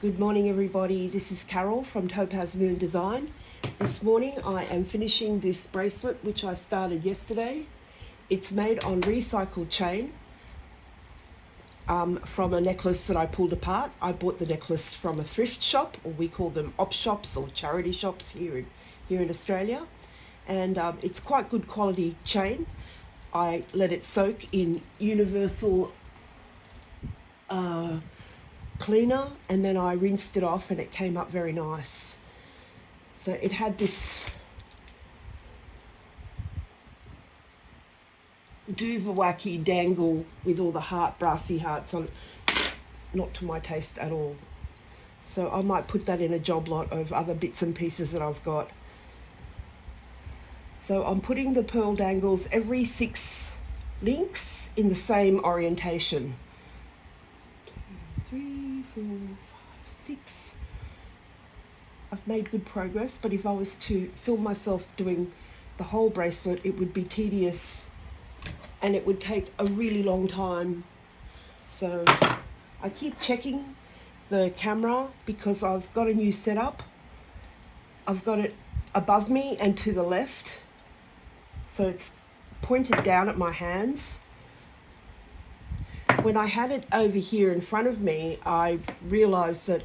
Good morning, everybody. This is Carol from TopazMoon Design. This morning I am finishing this bracelet which I started yesterday. It's made on recycled chain from a necklace that I pulled apart. I bought the necklace from a thrift shop, or we call them op shops or charity shops here in Australia, and it's quite good quality chain. I let it soak in universal cleaner, and then I rinsed it off and it came up very nice. So it had this wacky dangle with all the brassy hearts on it. Not to my taste at all. So I might put that in a job lot of other bits and pieces that I've got. So I'm putting the pearl dangles every 6 links in the same orientation. 2, 3, 4, 5, 6. I've made good progress, but if I was to film myself doing the whole bracelet, it would be tedious and it would take a really long time. So I keep checking the camera because I've got a new setup. I've got it above me and to the left, so it's pointed down at my hands. When I had it over here in front of me, I realized that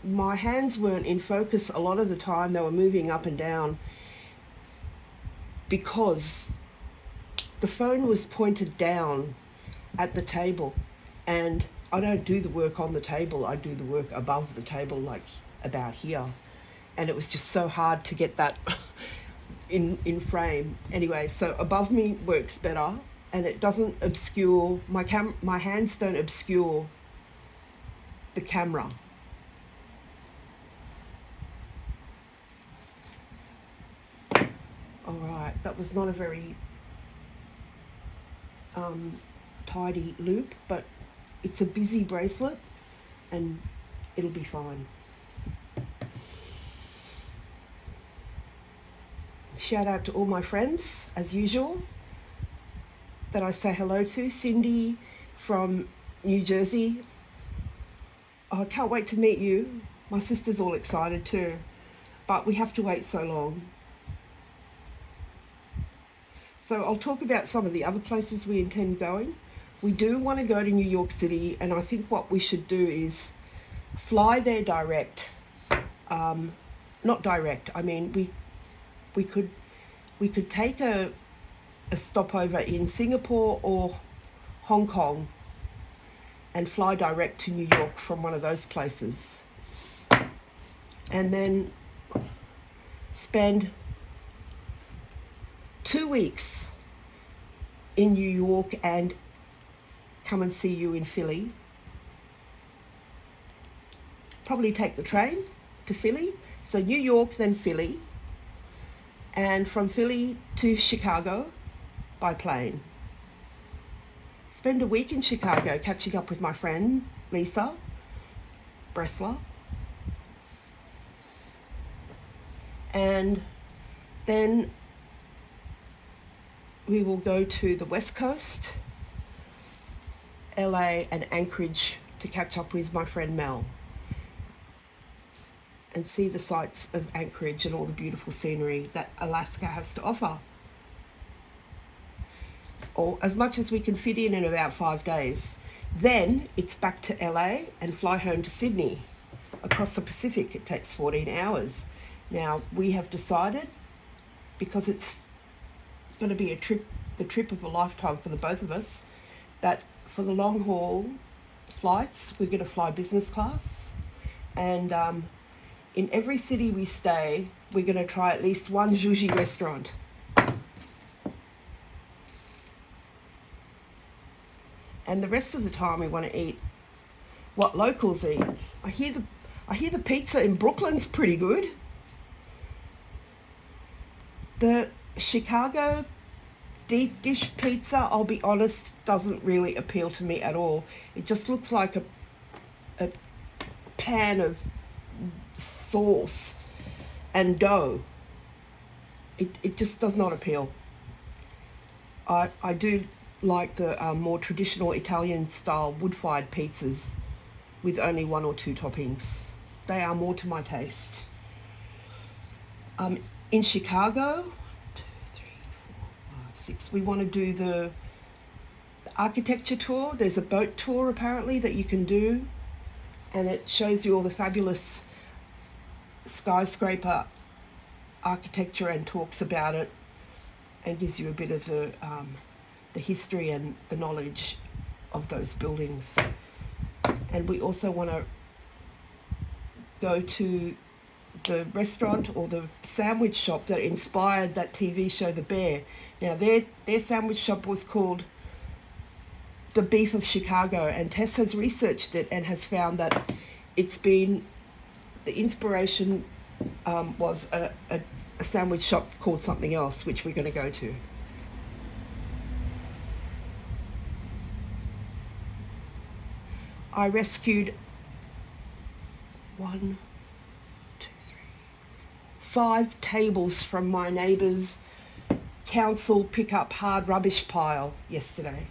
my hands weren't in focus a lot of the time. They were moving up and down because the phone was pointed down at the table, and I don't do the work on the table. I do the work above the table, like about here. And it was just so hard to get that in frame. Anyway, so above me works better, and it doesn't obscure my hands don't obscure the camera. All right, that was not a very tidy loop, but it's a busy bracelet and it'll be fine. Shout out to all my friends, as usual, that I say hello to. Cindy from New Jersey. Oh, I can't wait to meet you. My sister's all excited too, but we have to wait so long. So I'll talk about some of the other places we intend going. We do want to go to New York City, and I think what we should do is fly there direct. Not direct, I mean, we could take a stopover in Singapore or Hong Kong and fly direct to New York from one of those places, and then spend 2 weeks in New York and come and see you in Philly. Probably take the train to Philly. So New York, then Philly, and from Philly to Chicago by plane. Spend a week in Chicago catching up with my friend Lisa Bressler, and then we will go to the West Coast, LA and Anchorage, to catch up with my friend Mel and see the sights of Anchorage and all the beautiful scenery that Alaska has to offer. Or as much as we can fit in about 5 days. Then it's back to LA and fly home to Sydney. Across the Pacific, it takes 14 hours. Now, we have decided, because it's going to be the trip of a lifetime for the both of us, that for the long haul flights, we're going to fly business class. And in every city we stay, we're going to try at least one sushi restaurant. And the rest of the time we want to eat what locals eat. I hear the pizza in Brooklyn's pretty good. The Chicago deep dish pizza, I'll be honest, doesn't really appeal to me at all. It just looks like a pan of sauce and dough. It just does not appeal. I do like the more traditional Italian style wood-fired pizzas. with only 1 or 2 toppings. They are more to my taste. In Chicago, 1, 2, 3, 4, 5, 6, we want to do the architecture tour. There's a boat tour apparently that you can do, and it shows you all the fabulous skyscraper architecture and talks about it and gives you a bit of the history and the knowledge of those buildings. And we also want to go to the restaurant or the sandwich shop that inspired that TV show The Bear. Now their sandwich shop was called The Beef of Chicago, and Tess has researched it and has found that it's been, the inspiration was a sandwich shop called something else, which we're going to go to. I rescued 1, 2, 3, 4, 5 tables from my neighbour's council pickup hard rubbish pile yesterday.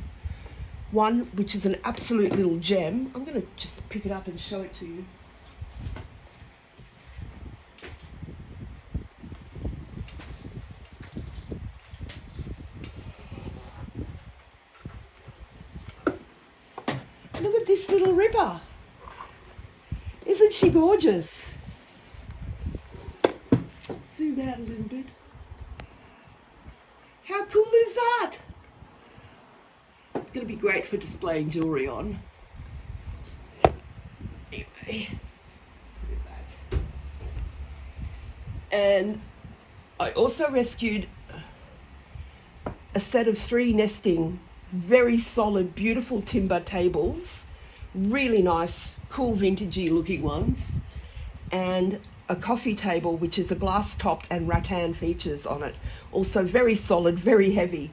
One which is an absolute little gem. I'm going to just pick it up and show it to you. Look at this little ripper. Isn't she gorgeous? Zoom out a little bit. How cool is that? It's going to be great for displaying jewellery on. Anyway, put it back. And I also rescued a set of 3 nesting, very solid, beautiful timber tables, really nice, cool, vintagey looking ones, and a coffee table which is a glass topped and rattan features on it, also very solid, very heavy.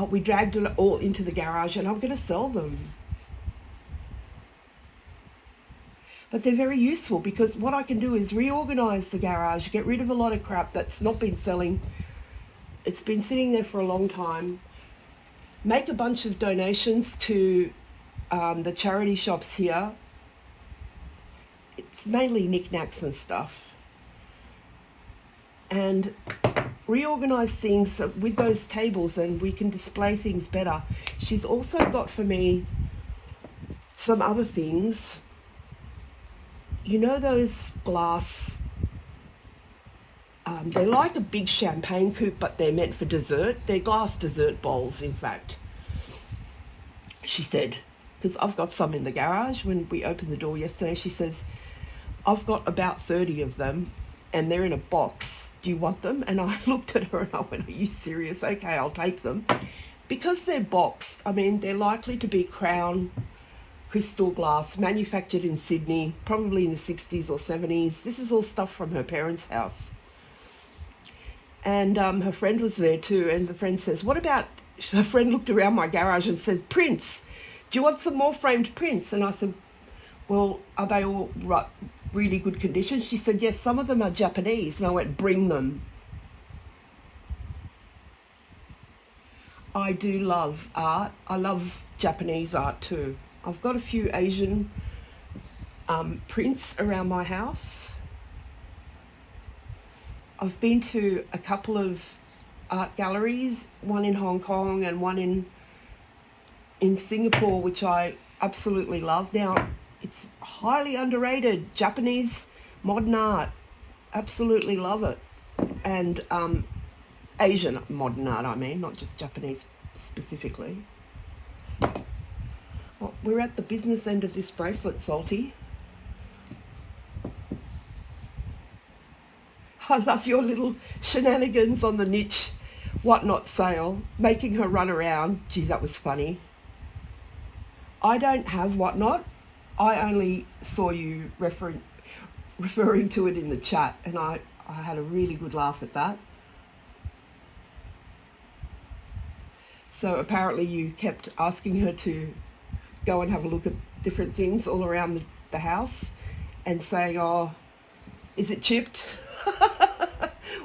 We dragged it all into the garage and I'm going to sell them. But they're very useful because what I can do is reorganize the garage, get rid of a lot of crap that's not been selling. It's been sitting there for a long time. Make a bunch of donations to the charity shops here. It's mainly knickknacks and stuff. And reorganize things with those tables and we can display things better. She's also got for me some other things. You know those glass, they're like a big champagne coupe, but they're meant for dessert. They're glass dessert bowls, in fact. She said, because I've got some in the garage. When we opened the door yesterday, she says, I've got about 30 of them and they're in a box. Do you want them? And I looked at her and I went, are you serious? Okay, I'll take them. Because they're boxed, I mean, they're likely to be crown crystal glass, manufactured in Sydney, probably in the 60s or 70s. This is all stuff from her parents' house. And her friend was there too, and the friend says, what about, her friend looked around my garage and says, prints, do you want some more framed prints? And I said, well, are they all really good condition? She said, yes, some of them are Japanese. And I went, bring them. I do love art. I love Japanese art too. I've got a few Asian prints around my house. I've been to a couple of art galleries, one in Hong Kong and one in Singapore, which I absolutely love. Now, it's highly underrated. Japanese modern art. Absolutely love it. And Asian modern art, I mean, not just Japanese specifically. Well, we're at the business end of this bracelet, Salty. I love your little shenanigans on the niche whatnot sale, making her run around. Gee, that was funny. I don't have whatnot. I only saw you referring to it in the chat, and I had a really good laugh at that. So apparently you kept asking her to go and have a look at different things all around the house and saying, oh, is it chipped?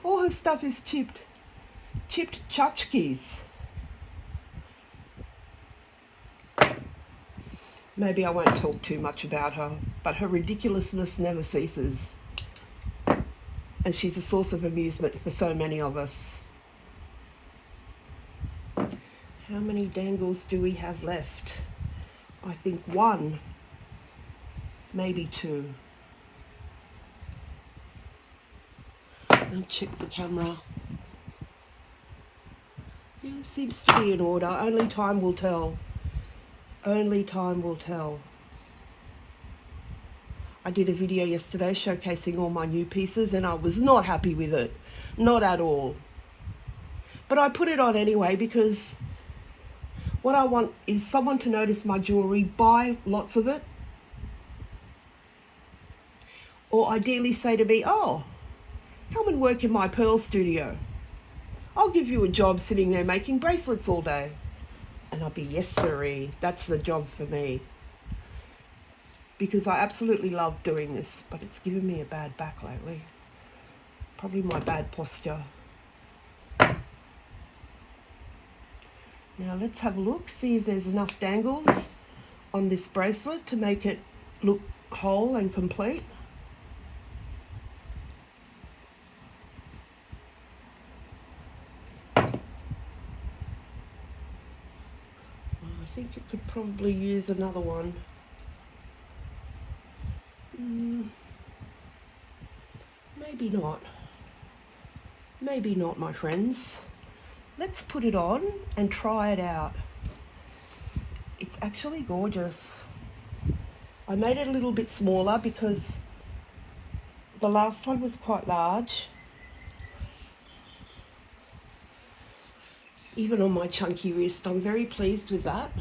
All her stuff is chipped. Chipped tchotchkes. Maybe I won't talk too much about her, but her ridiculousness never ceases. And she's a source of amusement for so many of us. How many dangles do we have left? I think one, maybe two. I'll check the camera. Yeah, it seems to be in order. Only time will tell. Only time will tell. I did a video yesterday showcasing all my new pieces and I was not happy with it. Not at all. But I put it on anyway because what I want is someone to notice my jewellery, buy lots of it. Or ideally say to me, oh, come and work in my pearl studio. I'll give you a job sitting there making bracelets all day. And I'll be, yes sirree, that's the job for me. Because I absolutely love doing this, but it's given me a bad back lately. Probably my bad posture. Now let's have a look, see if there's enough dangles on this bracelet to make it look whole and complete. I think it could probably use another one. Maybe not. Maybe not, my friends. Let's put it on and try it out. It's actually gorgeous. I made it a little bit smaller because the last one was quite large. Even on my chunky wrist, I'm very pleased with that.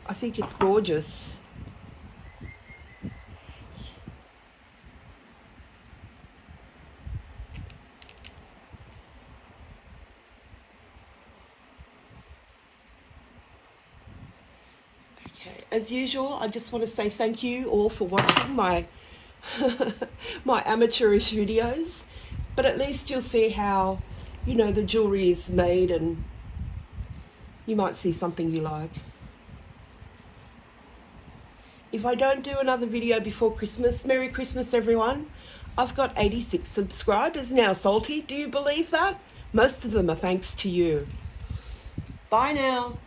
I think it's gorgeous. Okay, as usual, I just want to say thank you all for watching my my amateurish videos, but at least you'll see how, you know, the jewelry is made and you might see something you like. If I don't do another video before Christmas, Merry Christmas everyone. I've got 86 subscribers now, Salty. Do you believe that? Most of them are thanks to you. Bye now.